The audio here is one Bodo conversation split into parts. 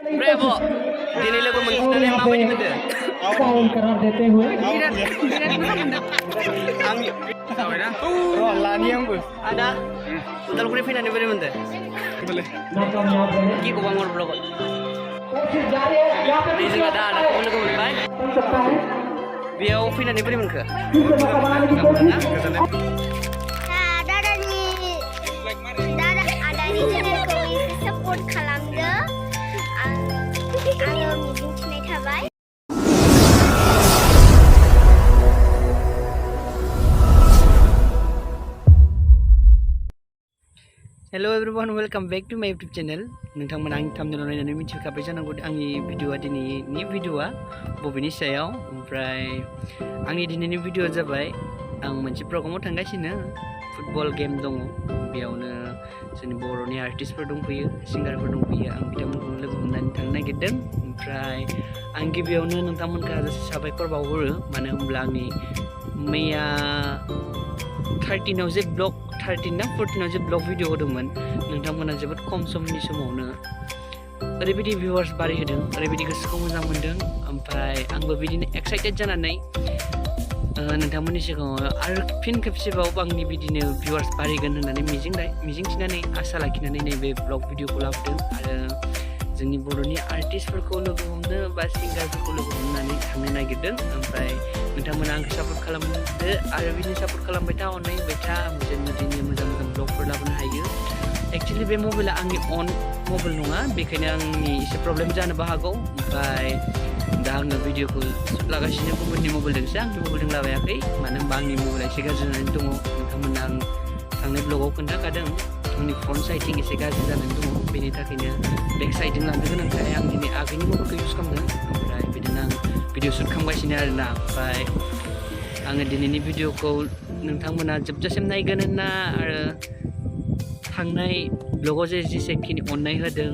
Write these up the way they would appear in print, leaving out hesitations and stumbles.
Bravo. Dini logo mengenai apa ini betul? करार देते हुए Ada. Udah lu fina nih bener bener. नाकामयाब रहे Ki ko bangor blog. कोशिश जारी है यहाँ Pay Ini ada ko logo mulai. बन सकता है Biar fina nih bener bener. फिर से मौका बनाने की कोशिश Dada adani channelखौ एसे सापर्ट खालामदो आङो मिजिंथिनाय थाबाय Hello everyone, welcome back to my YouTube channel. नोंथांमोना आंनि thumbnail नायनानै मिथिखाबाय जानांगौ आंनि भिडिअआ दिनैनि भिडिअआ बबेनि सायाव ओमफ्राय आंनि दिनैनि भिडिअआ जाबाय आं मोनसे प्रग्रामाव थांगासिनो फुटबल गेम दङ बेयावनो जोंनि बर'नि आर्टिस्टफोर दंफैयो सिंगारफोर दंफैयो आं बिथांमोनखौ लोगो हमनानै थांनो नागिरदों ओमफ्राय आं गिबियावनो नोंथांमोनखौ हाजासे साबायखर बावहरो मानो होनब्ला आंनि मैया 13 जे ब्लग 13 ना 14 जे ब्लग भिडिअ होदोंमोन नोंथांमोना जोबोद खम समनि समावनो ओरैबायदि भिउवार्स बारि होदों ओरैबायदि गोसोखौ मोजां मोनदों ओमफ्राय आंबो बिदिनो एक्साइटेड जानानै नोंथांमोननि सिगाङाव आरो फिन खेबसेबाव आंनि बिदिनो भिउवार्स बारिगोन होननानै मिजिंथिनानै आसा लाखिनानै नैबे ब्लग भिडिअखौ लाबोदों आरो जोंनि बर'नि आर्टिस्टफोरखौ लोगो हमनो बा सिंगारफोरखौ लोगो हमनानै थांनो नागिरदों ओमफ्राय नोंथांमोना आंखौ सापर्ट खालामदो आरो बिदिनो सापर्ट खालामबाय था अननायबाय था आं बिदिनो मोजां मोजां ब्लगफोर लाबोनो हायो एक्चुअलि बे मबाइला आंनि अन मबाइल नङा बेखायनो आंनि एसे प्रब्लेम जानोबो हागौ ओमफ्राय दा आङो भिडिअखौ लागासिनो गुबुननि मबाइलजोंसो आंनि मबाइलजों लाबायाखै मानो होनबा आंनि मबाइला एसे गाज्रि जानानै दङ नोंथांमोना आं थांनाय ब्लगाव खोन्थाखादों आंनि फ्रन्ट साइडथिं एसे गाज्रि जानानै दङ बेनि थाखायनो बेक साइडजों लानो गोनांखाय आं दिनै आगैनि मबाइलखौ इउज खालामदों ओमफ्राय बिदिनो आं भिडिअ शुट खालामगासिनो आरोना ओमफ्राय आङो दिनैनि भिडिअखौ नोंथांमोना जोबजासिम नायगोन होनना आरो थांनाय ब्लगाव जेसेखिनि अननाय होदों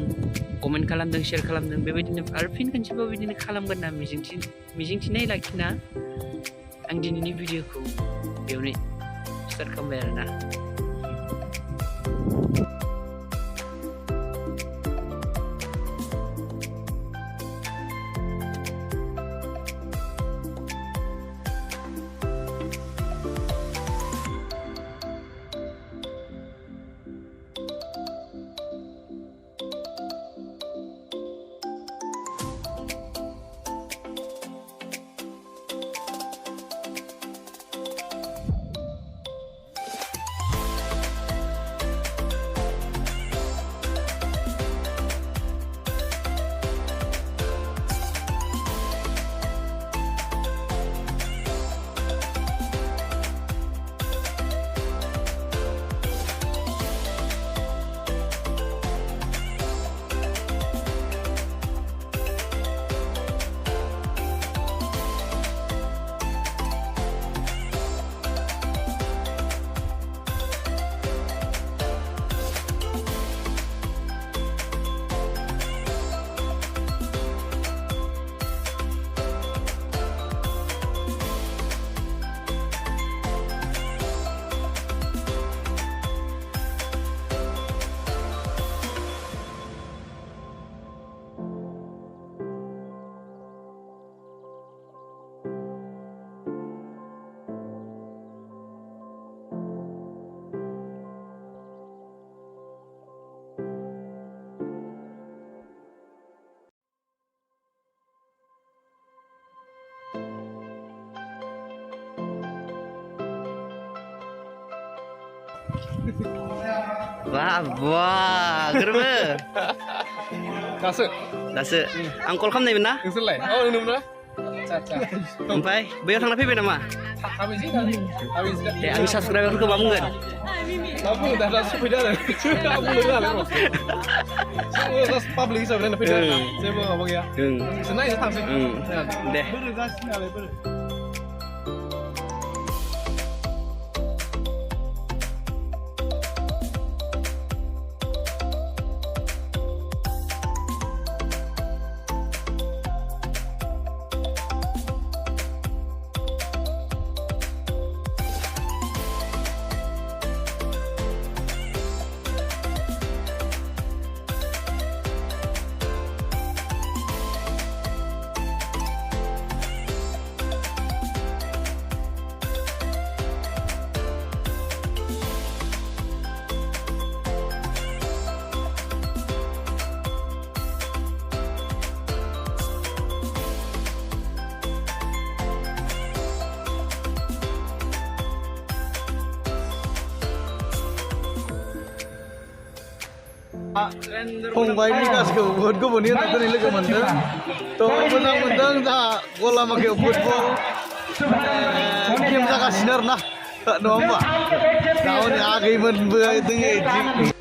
कमेन्ट खालामदों शेयार खालामदों बेबायदिनो आरो फिन खनसेबाव बिदिनो खालामगोन होनना मिजिंथिनाय लाखिना आं दिनैनि भिडिअखौ बेयावनो स्टार्ट खालामबाय आरोना wah gerbe daso आं कल खालामनायमोन ना नोंसोरलाय औ नोंनो आच्छा ओमफ्राय बैयाव थांना फैबाय नामा दे आंनि साबसक्राइबारफोरखौ मा बुंगोन बुङो दा सफैदो आरो बुंनो रोङालै र' पाब्लिक हिसाबै नायना फैदो आरो जेबो माबा गैया नोंसोर नायनो थांसै दे बोरै जासिनो नालाय बोरै फंबाय बिकासखौ बुहुत गोबावनि उनाव दिनै लोगो मोनदों थ' मोजां मोनदों जोंहा गलामाखायाव फुटबल गेम जागासिनो आरोना नङा होमबा दा हनै आगैमोनबो दोङो इदि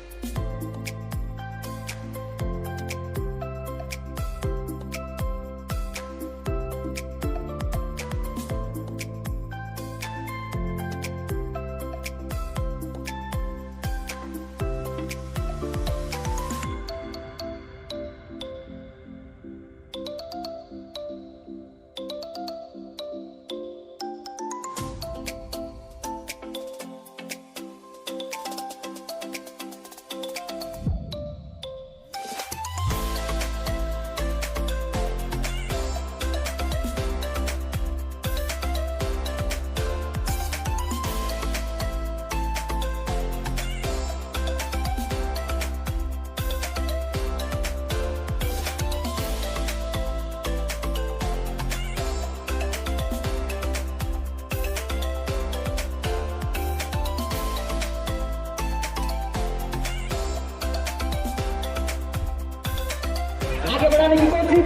आगे बढ़ाने की कोशिश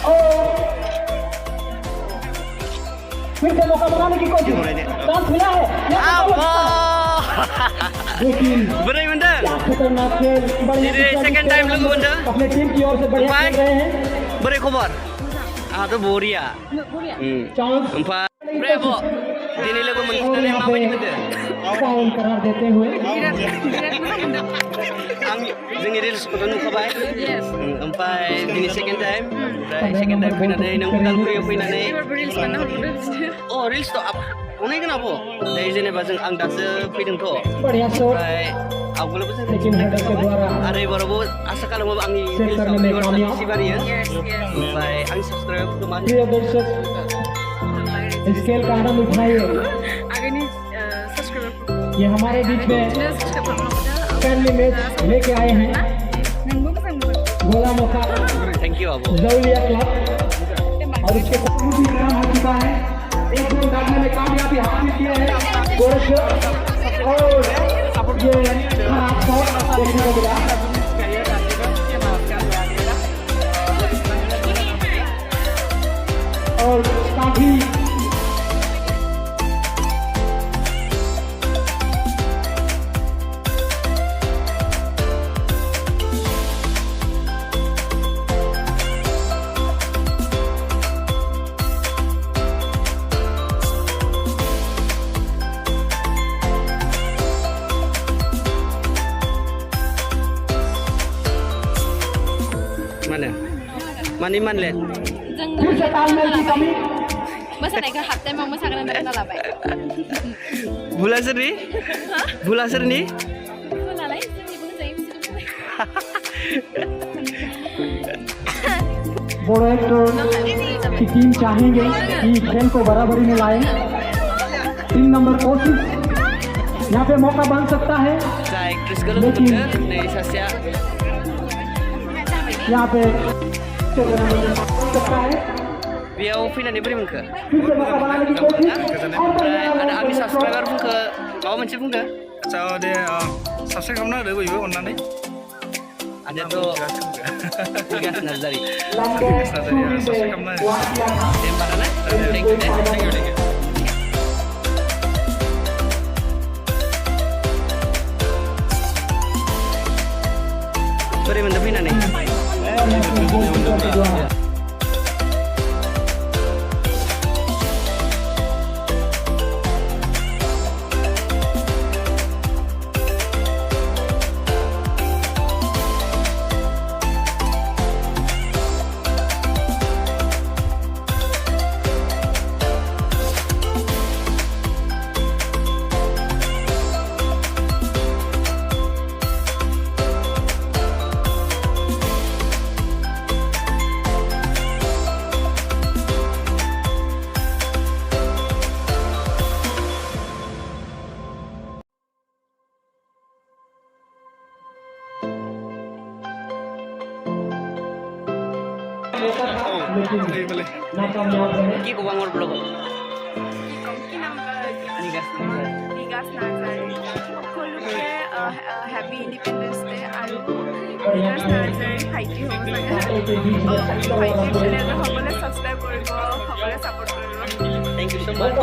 और फिर से मौका बनाने की कोशिश चांस मिला है लेकिन बोरै मोनदों खतरनाक खेल दिनै सेकेन्ड टाइम लोगो मोनदों अपने टीम की ओर से बढ़िया खेल रहे हैं बोरै खबर आंहाथ' बरिया चांस ओमफ्राय ब्रेभ' दिनै लोगो मोननानै माबायदि मोनदों फाउल करार देते हुए आं जोंनि रिल्सखौथ' नुखाबाय ओमफ्राय दिनै सेकेन्ड टाइम ओमफ्राय सेकेन्ड टाइम फैनानै नों उदालगुरियाव फैनानै अ रिल्सथ' अनेक आब' दायो जेनेबा आं दासो फैदोंथ' बढ़िया शॉट ओमफ्राय आवगोलबो जों लेकिन हेडर के द्वारा आरो एबारावबो आसा खालामो आंनि सेट करने में कामयाब सिबारियो ओमफ्य आंनि साबस्क्राइबारफोरखौ मा प्रिय दर्शक इस खेल का आनंद उठाइए ये हमारे बीच में फ्रेंडली मैच लेके आए हैं गोला मौका थैंक यू आबो जौलिया क्लब और उसके साथ भी काम हो चुका है एक गोल डालने में कामयाबी हासिल किए हैं गोरख और ये खराब शॉट देखने को मिला और काफी माने मानले फिर से तालमेल की कमी मोसानायखौ हाफ टाइमाव मोसागोन होनना लाबाय भुला सोरनि भुला सोरनि नालाय जोंनिबो होनजायो बोड़ो एक्टर की टीम चाहेंगे कि खेल को बराबरी में लाए 3 नंबर कोशिश यहाँ पे मौका बन सकता है जा एक्ट्रेसखौ लोगो मोनदों नै सासेया यहाँ पे सकता है बेयाव फैनानै बोरै मोनखो फिर से मौका बनाने की कोशिश ओमफ्राय आरो आंनि साबस्क्राइबारफोरखौ माबा मोनसे बुंदो आच्चा दे साबस्क्राइब खालामना होदो बयबो अननानै आदाथ' बिगास नार्जारि लंबो शूटिंग से वासिया दे होमबा ना थेंक इउ दे बोरै मोनदों फैनानै नाकामयाब रहे কি ক'ব মোৰ ব্লগত কি নাম নিগাছ নাৰ্জাৰী সকলোকে হেপী ইণ্ডিপেণ্ডেন্স ডে আৰু নিগাস নাৰ্জাৰী ভাইটি হ'ব চাগে ভাইটিৰ চেনেলটো সকলোৱে ছাবস্ক্ৰাইব কৰিব সকলোৱে ছাপোৰ্ট কৰিব Thank you so much.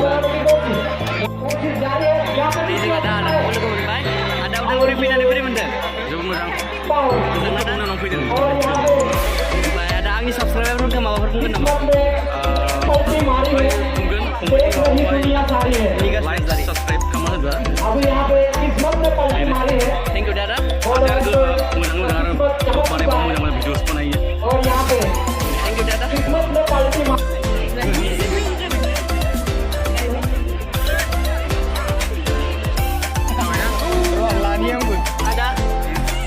Ini juga ada anak logo mountain. Ada udah beri pindah diberi mende. Jom mudang. Ada nong pindah. Ada angin subscriber pun ke mawar pun nama. Mungkin like subscribe kamu juga. Thank you Dada. Thank you Dada. Ada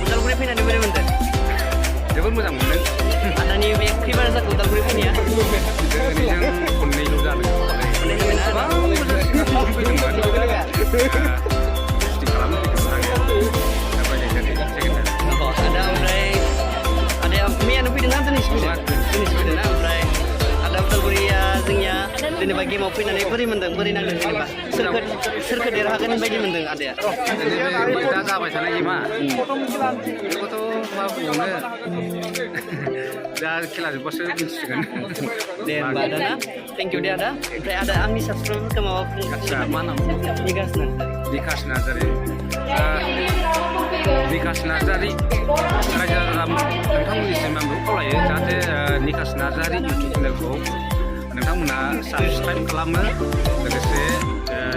Udalguri pindah diberi mende. जोबोद मोजां मोनो Ada nih banyak kriban sak Udalguri pindah ya. जोंनिजों खननैल' जादों Ini mana? खस्थ' खालामनो Ada ompray ada yang mie anu pindah nanti nih sepeda nah ompray ada Udalguri ya जोंनिया दिनै bagi mau pindah nih beri mendeng beri nang deng Pak serket derahakan bagi mendeng ada ya दा जाबाय थानाय मा बेखौथ' मा बुंनो दा खेला जोब्बासो मिथिसिगोन deh Mbak Dana thank you deh ada ompray ada angin subscriber ke mau आदसा मा नाम Nigas nah बिकास नार्जारी बिकास नार्जारी रायजो राजा नोंथांमोननिसिम आंबो खावलायो जाहाथे निकास नार्जारी इउटुब चेनेलखौ नोंथांमोना साबस्क्राइब खालामो लोगोसे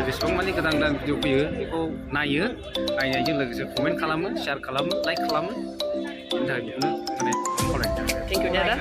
जेसेबां मानि गोदान गोदान भिडिअ फैयो बेखौ नायो नायनायजों लोगोसे कमेन्ट खालामो शेयार खालामो लाइक खालामो बेनि थाखाय बेखौनो माने खावलायनाय thank you deh ada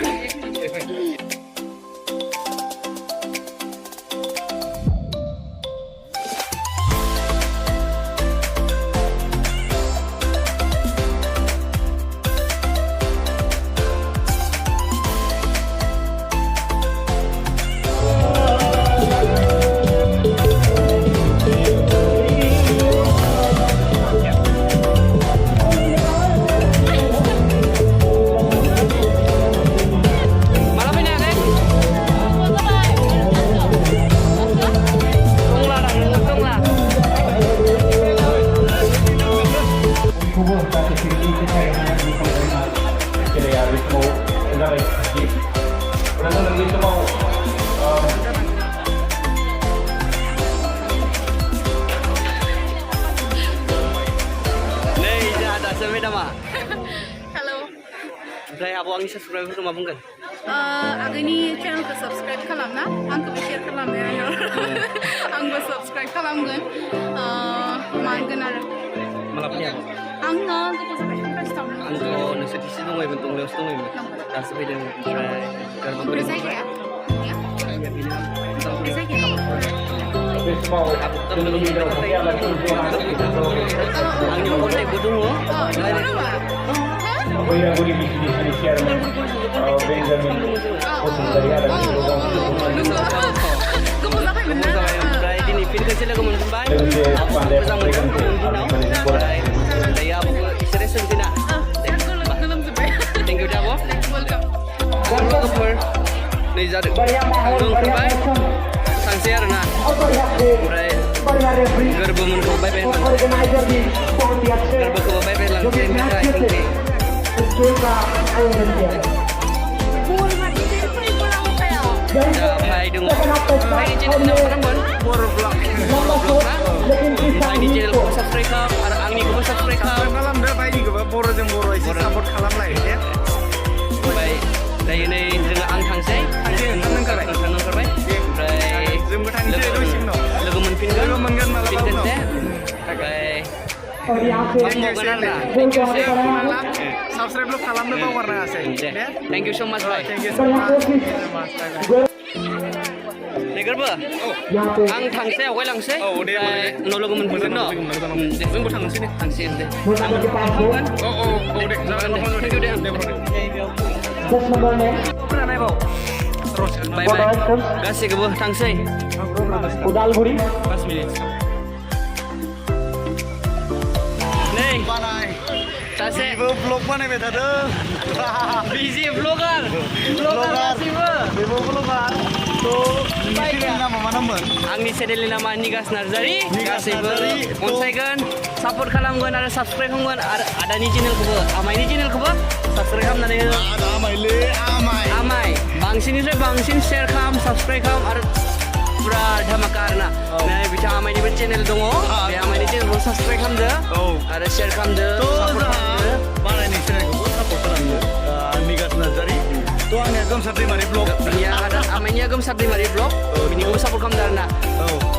Malam ini ada untung lah Kubur dari sini kita yang ada di pemerintah. Jadi habis mau udah lagi. Udah lagi itu mau. nih ada sepeda mah hello ompray abu angin subscriber ke mau bukan आगोलनि चेनेलखौ साबस्क्राइब खालामना आंखौबो शेयार खालामनाया आंबो साबस्क्राइब खालामगोन मानगोन आरो malah punya apa आङो गोबाव जाबाय फरायसावनो Angko nasa di sini ngayon tong leos tong ngayon. Kasi pwede mo try. Karena ओमफ्राय जायगाया ओमफ्राय जायगाया Habis mau. Ang yung kontak budung mo. नंगौ नामा Oh iya, gue di sini share nih. Benjamin. Khusus dari ada di program. गोबाव जाबायमोन ना Try din ipin kasi lang mo bay. Ako Pandai sa mo pegang tuh. Try. Daya ako isresun din na. गोलोमजोब्बाय Thank you Dabo. Welcome Welcome for. Nih jadi. Nung bay. Sanksi arna. Try. Gerbo mun ko bay bay. Organizer di Pontiac. Gerbo ko bay bay lang din try kunti. Suka Indonesia. Ya bay dung. Bay di channel ng orang bon. बर' blog Bay di channel ko subscribe ka. Para ang ni ko subscribe ka. खालामदो बायदिखौबो बर'जों बर' एसे सापर्ट खालामलायो दे Bay. Dayo na yung ang tangsay. Nang karay. Nang karay. Bay. जोंबो थांसै दसेनि उनाव Lagu मोनफिनगोन. लोगो मोनगोन मालाबा Pinten उनाव deh. Bay. Thank Mau kenal साबस्क्राइबल' खालामनो बावगारनाङासै दे Thank you so much, bye. Thank you सो माच Negerba, ang tangsay awal langsay. Oh, dia boleh. Nolong menfilm no. Jengbo tangsay nih, tangsay deh. औ औ औ दे जागोन Thank you deh. खोनानाय बाव Bye bye. Kasih ke bawah tangsay. Udalguri. 5 minit. Nih, बानाय tangsay. बेबो ब्लग बानायबाय थादों Busy vlogger. Vlogger. गासिबो. बेबो ब्लगार थ' नोंनि नामा मा नाममोन Angni channel nama Nigas Narzari. Nigas Gaसिबो Narzari. अनसायगोन सापर्ट खालामगोन आरो साबस्क्राइब खालामगोन आरो आदानि चेनेलखौबो आमाइनि चेनेलखौबो साबस्क्राइब खालामनानै हो Ada amaile amai. आमाइ बांसिननिफ्राय बांसिन शेयार खालाम साबस्क्राइब खालाम आरो पुरा धामाका आरोना नै बिथां आमाइनिबो चेनेल दङ बे आमाइनि चेनेलखौ साबस्क्राइब खालामदो आरो शेयार खालामदो To सापर्ट za खालामदो बानायनि चेनेलखौबो सापर्ट खालामदो निगास नार्जारि to आंनिया गोमसार दैमारि ब्लग बिनिया आदा आमाइनिया गोमसार दैमारि ब्लग बिनिखौबो सापर्ट खालामदो आरोना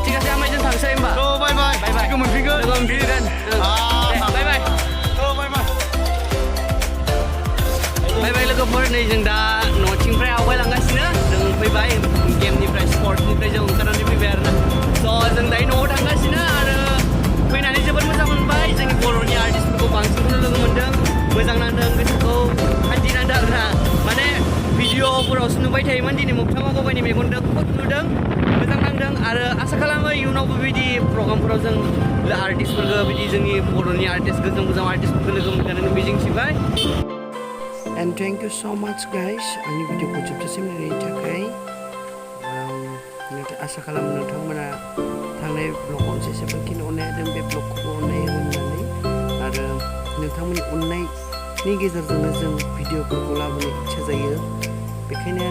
ठीक আছে आमाइजों थांसै होमबा to bye bye बाय बाय लोगो मोनफिनगोन लोगो मोनफिनगोन बाय बाय to bye bye बाय बाय लोगोफोर नै जों दा न'थिंनिफ्राय आवगायलांगासिनो जों फैबाय गेमनिफ्राय स्पर्ट्सनिफ्राय जों ओंखारनानै फैबाय आरोना स' जों दायो न'आव थांगासिनो आरो फैनानै जोबोद मोजां मोनबाय जोंनि बर'नि आर्टिस्टफोरखौ बांसिनखौनो लोगो मोन्दों मोजां नांदों गोसोखौ खान्थि नांदों आरोना माने भिडिअफोरावसो नुबाय थायोमोन दिनै मोगथाङाव गावबायनि मेगनजों खुद नुदों मोजां नांदों आरो आसा खालामो इयुनावबो बिदि प्रग्रामफोराव जों आर्टिस्टफोरखौ बिदि जोंनि बर'नि आर्टिस्ट गोजौ मोजां आर्टिस्टफोरखौ लोगो मोनगोन मिजिंथिबाय And thank you so much guys आंनि भिडिअखौ जोबजासिम नायनायनि थाखाय आसा खालामो नोंथांमोना थांनाय ब्लगाव जेसेबांखिनि अननाय होदों बे ब्लगखौबो अननाय होगोन होननानै आरो नोंथांमोननि अननायनि गेजेरजोंनो जों भिडिअफोरखौ लाबोनो इच्छा जायो बेखायनो